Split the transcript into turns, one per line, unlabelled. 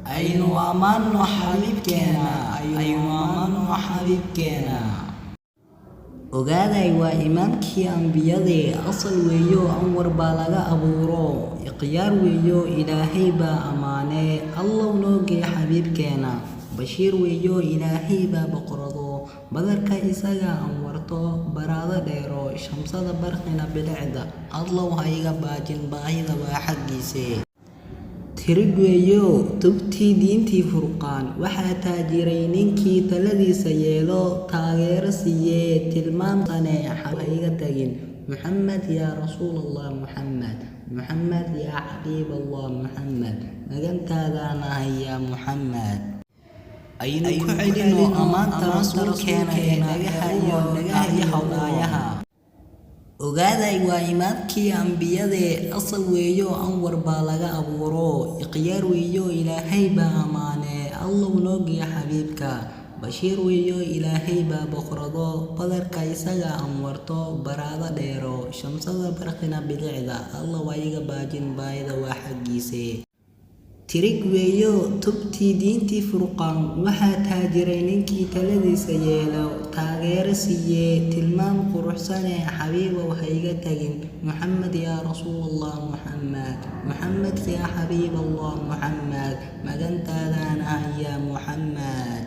aynu ammaanno xabiibkeena. Ogaaday waa imaamkii ambiyadee, asal weeyo anwar baa laga abuuro, ikhyaar weeyo ilaahay baa ammaanee, allow noogee xabiibkeena. bashiir weeyo ilaahay baa boqorado, badarka isaga anwarto, baraado dheero, shamsada barqina bilicda, allow ha iga baajin baahida waa xaggiise. tirig weeyo tubtii diintii furqaan, waxaa taajiray ninkii taladiisa yeelo, taageero siiyee tilmaamtane xal ha iga tagin. محمد يا رسول الله محمد يا حبيب الله محمد مجنتادانا يا محمد. aynu ku celino ammaanta rasuulkeena ee naga hayo hawdaayaha. ogaaday waa imaamkii ambiyadee, asal weeyo anwar baa laga abuuro, ikhyaar weeyo ilaahay baa ammaanee, allow noogee xabiibka. bashiir weeyo ilaahay baa boqorado, badarka isaga anwarto, baraado dheero, shamsada barqina bilicda, allow ha iga baajin baahida waa xaggiise. tirig weeyo tubtii diintii furqaan, waxaa taajiray ninkii taladiisa yeelo, taageero siiyee tilmaam quruxsane, xabiibow ha iga tagin. محمد يا رسول الله محمد يا حبيب الله محمد مجنتادانا يا محمد.